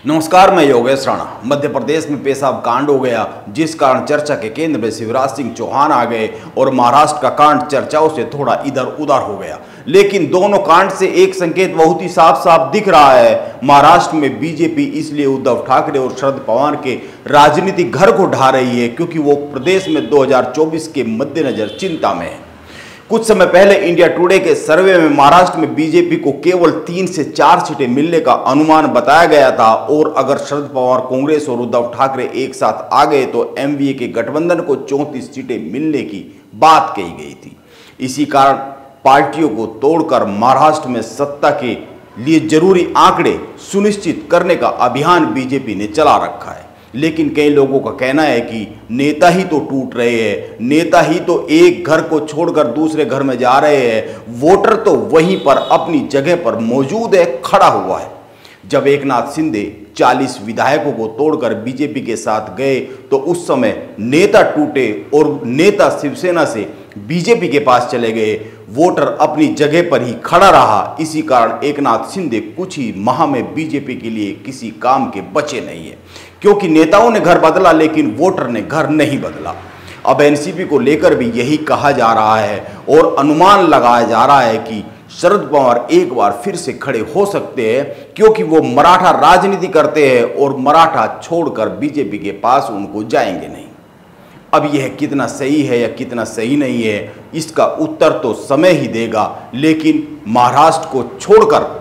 नमस्कार, मैं योगेश राणा। मध्य प्रदेश में पेशाब कांड हो गया, जिस कारण चर्चा के केंद्र में शिवराज सिंह चौहान आ गए और महाराष्ट्र का कांड चर्चाओं से थोड़ा इधर उधर हो गया। लेकिन दोनों कांड से एक संकेत बहुत ही साफ साफ दिख रहा है। महाराष्ट्र में बीजेपी इसलिए उद्धव ठाकरे और शरद पवार के राजनीतिक घर को ढा रही है क्योंकि वो प्रदेश में 2024 के मद्देनजर चिंता में है। कुछ समय पहले इंडिया टुडे के सर्वे में महाराष्ट्र में बीजेपी को केवल 3 से 4 सीटें मिलने का अनुमान बताया गया था और अगर शरद पवार, कांग्रेस और उद्धव ठाकरे एक साथ आ गए तो एमवीए के गठबंधन को 34 सीटें मिलने की बात कही गई थी। इसी कारण पार्टियों को तोड़कर महाराष्ट्र में सत्ता के लिए जरूरी आंकड़े सुनिश्चित करने का अभियान बीजेपी ने चला रखा है। लेकिन कई लोगों का कहना है कि नेता ही तो टूट रहे हैं, नेता ही तो एक घर को छोड़कर दूसरे घर में जा रहे हैं, वोटर तो वहीं पर अपनी जगह पर मौजूद है, खड़ा हुआ है। जब एकनाथ शिंदे 40 विधायकों को तोड़कर बीजेपी के साथ गए तो उस समय नेता टूटे और नेता शिवसेना से बीजेपी के पास चले गए, वोटर अपनी जगह पर ही खड़ा रहा। इसी कारण एकनाथ शिंदे कुछ ही माह में बीजेपी के लिए किसी काम के बचे नहीं है, क्योंकि नेताओं ने घर बदला लेकिन वोटर ने घर नहीं बदला। अब एनसीपी को लेकर भी यही कहा जा रहा है और अनुमान लगाया जा रहा है कि शरद पवार एक बार फिर से खड़े हो सकते हैं, क्योंकि वो मराठा राजनीति करते हैं और मराठा छोड़कर बीजेपी के पास उनको जाएंगे नहीं। अब यह कितना सही है या कितना सही नहीं है, इसका उत्तर तो समय ही देगा। लेकिन महाराष्ट्र को छोड़कर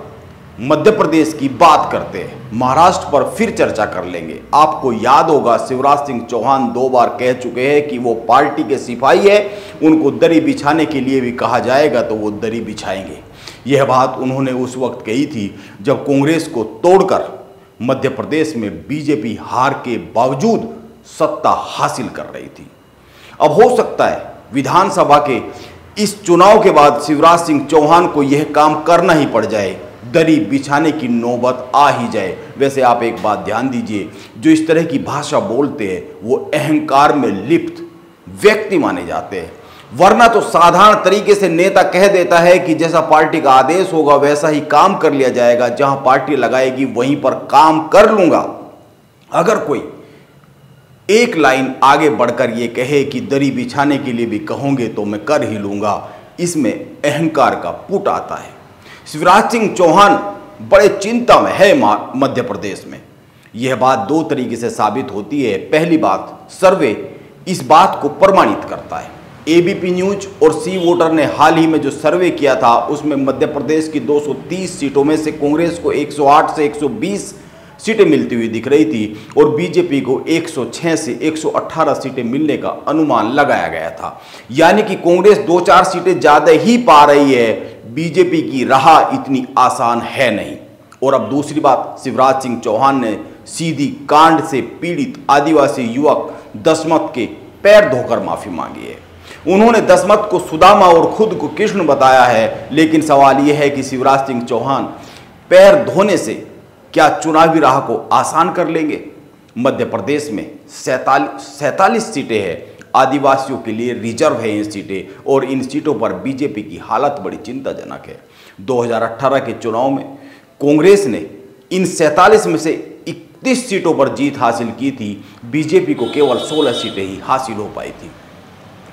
मध्य प्रदेश की बात करते हैं। महाराष्ट्र पर फिर चर्चा कर लेंगे। आपको याद होगा, शिवराज सिंह चौहान 2 बार कह चुके हैं कि वो पार्टी के सिपाही है, उनको दरी बिछाने के लिए भी कहा जाएगा तो वो दरी बिछाएंगे। यह बात उन्होंने उस वक्त कही थी जब कांग्रेस को तोड़कर मध्य प्रदेश में बीजेपी हार के बावजूद सत्ता हासिल कर रही थी। अब हो सकता है विधानसभा के इस चुनाव के बाद शिवराज सिंह चौहान को यह काम करना ही पड़ जाए, दरी बिछाने की नौबत आ ही जाए। वैसे आप एक बात ध्यान दीजिए, जो इस तरह की भाषा बोलते हैं वो अहंकार में लिप्त व्यक्ति माने जाते हैं। वरना तो साधारण तरीके से नेता कह देता है कि जैसा पार्टी का आदेश होगा वैसा ही काम कर लिया जाएगा, जहां पार्टी लगाएगी वहीं पर काम कर लूंगा। अगर कोई एक लाइन आगे बढ़कर ये कहे कि दरी बिछाने के लिए भी कहोगे तो मैं कर ही लूंगा, इसमें अहंकार का पुट आता है। शिवराज सिंह चौहान बड़े चिंता में है मध्य प्रदेश में। यह बात 2 तरीके से साबित होती है। पहली बात, सर्वे इस बात को प्रमाणित करता है। एबीपी न्यूज और सी वोटर ने हाल ही में जो सर्वे किया था उसमें मध्य प्रदेश की 230 सीटों में से कांग्रेस को 108 से 120 सीटें मिलती हुई दिख रही थी और बीजेपी को 106 से 118 सीटें मिलने का अनुमान लगाया गया था। यानी कि कांग्रेस 2-4 सीटें ज्यादा ही पा रही है, बीजेपी की राह इतनी आसान है नहीं। और अब दूसरी बात, शिवराज सिंह चौहान ने सीधी कांड से पीड़ित आदिवासी युवक दशमत के पैर धोकर माफी मांगी है। उन्होंने दशमत को सुदामा और खुद को कृष्ण बताया है। लेकिन सवाल यह है कि शिवराज सिंह चौहान पैर धोने से क्या चुनावी राह को आसान कर लेंगे? मध्य प्रदेश में 47 सीटें हैं, आदिवासियों के लिए रिजर्व है इन सीटें और इन सीटों पर बीजेपी की हालत बड़ी चिंताजनक है। 2018 के चुनाव में कांग्रेस ने इन 47 में से 31 सीटों पर जीत हासिल की थी, बीजेपी को केवल 16 सीटें ही हासिल हो पाई थी।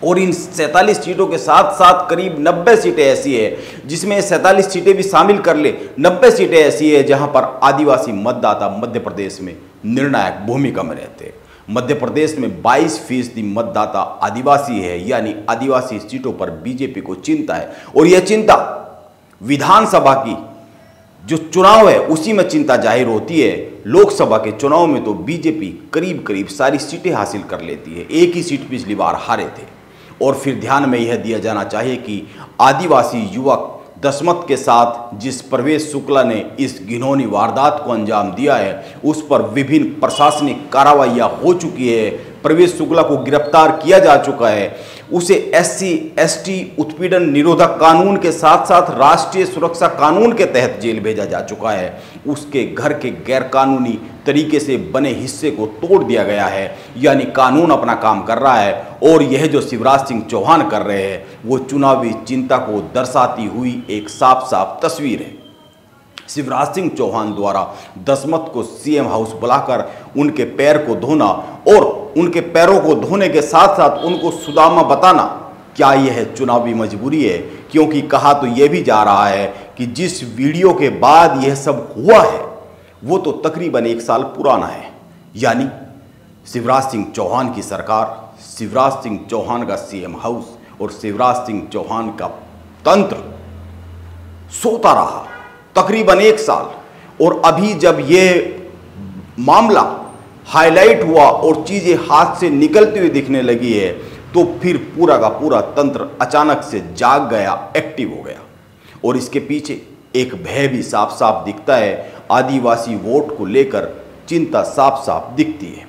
और इन 47 सीटों के साथ साथ करीब 90 सीटें ऐसी है, जिसमें 47 सीटें भी शामिल कर ले, 90 सीटें ऐसी है जहां पर आदिवासी मतदाता मध्य प्रदेश में निर्णायक भूमिका में रहते हैं। मध्य प्रदेश में 22% मतदाता आदिवासी है, यानी आदिवासी सीटों पर बीजेपी को चिंता है। और यह चिंता विधानसभा की जो चुनाव है उसी में चिंता जाहिर होती है। लोकसभा के चुनाव में तो बीजेपी करीब करीब सारी सीटें हासिल कर लेती है, एक ही सीट पिछली बार हारे थे। और फिर ध्यान में यह दिया जाना चाहिए कि आदिवासी युवक दशमत के साथ जिस प्रवेश शुक्ला ने इस घिनौनी वारदात को अंजाम दिया है उस पर विभिन्न प्रशासनिक कार्रवाइयां हो चुकी है। प्रवेश शुक्ला को गिरफ्तार किया जा चुका है, उसे SC/ST उत्पीड़न निरोधक कानून के साथ साथ राष्ट्रीय सुरक्षा कानून के तहत जेल भेजा जा चुका है। उसके घर के गैरकानूनी तरीके से बने हिस्से को तोड़ दिया गया है, यानी कानून अपना काम कर रहा है। और यह जो शिवराज सिंह चौहान कर रहे हैं वो चुनावी चिंता को दर्शाती हुई एक साफ साफ तस्वीर है। शिवराज सिंह चौहान द्वारा दसमत को सीएम हाउस बुलाकर उनके पैर को धोना और उनके पैरों को धोने के साथ साथ उनको सुदामा बताना, क्या यह चुनावी मजबूरी है? क्योंकि कहा तो यह भी जा रहा है कि जिस वीडियो के बाद यह सब हुआ है वो तो तकरीबन 1 साल पुराना है। यानी शिवराज सिंह चौहान की सरकार, शिवराज सिंह चौहान का सीएम हाउस और शिवराज सिंह चौहान का तंत्र सोता रहा तकरीबन 1 साल। और अभी जब यह मामला हाईलाइट हुआ और चीजें हाथ से निकलती हुई दिखने लगी है तो फिर पूरा का पूरा तंत्र अचानक से जाग गया, एक्टिव हो गया। और इसके पीछे एक भय भी साफ साफ दिखता है। आदिवासी वोट को लेकर चिंता साफ साफ दिखती है।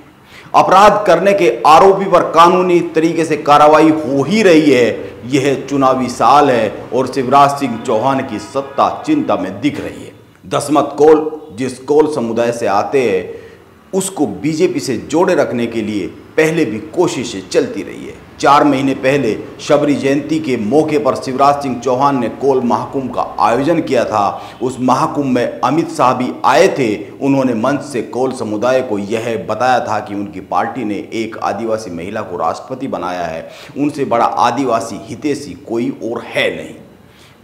अपराध करने के आरोपी पर कानूनी तरीके से कार्रवाई हो ही रही है। यह चुनावी साल है और शिवराज सिंह चौहान की सत्ता चिंता में दिख रही है। दसमत कोल जिस कोल समुदाय से आते हैं उसको बीजेपी से जोड़े रखने के लिए पहले भी कोशिशें चलती रही है। 4 महीने पहले शबरी जयंती के मौके पर शिवराज सिंह चौहान ने कोल महाकुंभ का आयोजन किया था। उस महाकुंभ में अमित शाह भी आए थे। उन्होंने मंच से कोल समुदाय को यह बताया था कि उनकी पार्टी ने एक आदिवासी महिला को राष्ट्रपति बनाया है, उनसे बड़ा आदिवासी हितैषी कोई और है नहीं।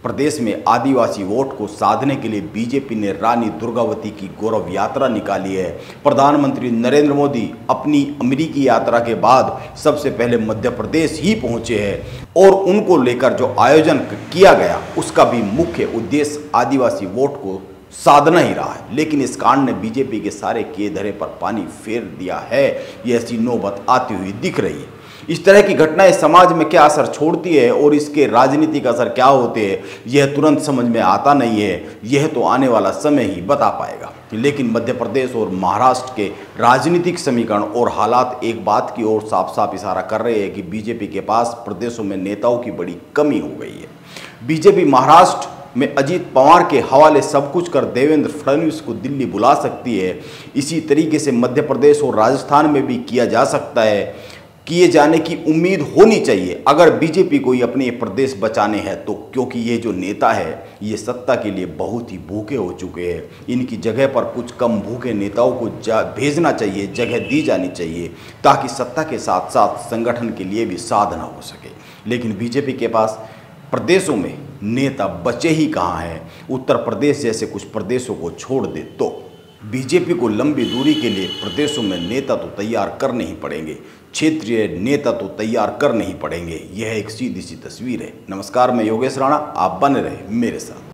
प्रदेश में आदिवासी वोट को साधने के लिए बीजेपी ने रानी दुर्गावती की गौरव यात्रा निकाली है। प्रधानमंत्री नरेंद्र मोदी अपनी अमेरिकी यात्रा के बाद सबसे पहले मध्य प्रदेश ही पहुंचे हैं और उनको लेकर जो आयोजन किया गया उसका भी मुख्य उद्देश्य आदिवासी वोट को साधना ही रहा है। लेकिन इस कांड ने बीजेपी के सारे किए धरे पर पानी फेर दिया है। ये ऐसी नौबत आती हुई दिख रही है। इस तरह की घटनाएं समाज में क्या असर छोड़ती है और इसके राजनीतिक असर क्या होते हैं यह तुरंत समझ में आता नहीं है। यह तो आने वाला समय ही बता पाएगा। लेकिन मध्य प्रदेश और महाराष्ट्र के राजनीतिक समीकरण और हालात एक बात की ओर साफ साफ इशारा कर रहे हैं कि बीजेपी के पास प्रदेशों में नेताओं की बड़ी कमी हो गई है। बीजेपी महाराष्ट्र में अजीत पवार के हवाले सब कुछ कर देवेंद्र फडणवीस को दिल्ली बुला सकती है। इसी तरीके से मध्य प्रदेश और राजस्थान में भी किया जा सकता है, किए जाने की उम्मीद होनी चाहिए अगर बीजेपी को अपने प्रदेश बचाने हैं तो। क्योंकि ये जो नेता है ये सत्ता के लिए बहुत ही भूखे हो चुके हैं। इनकी जगह पर कुछ कम भूखे नेताओं को भेजना चाहिए, जगह दी जानी चाहिए ताकि सत्ता के साथ साथ संगठन के लिए भी साधना हो सके। लेकिन बीजेपी के पास प्रदेशों में नेता बचे ही कहाँ हैं। उत्तर प्रदेश जैसे कुछ प्रदेशों को छोड़ दे तो बीजेपी को लंबी दूरी के लिए प्रदेशों में नेता तो तैयार करने ही पड़ेंगे, क्षेत्रीय नेता तो तैयार करने ही पड़ेंगे। यह एक सीधी सी तस्वीर है। नमस्कार, मैं योगेश राणा, आप बने रहे मेरे साथ।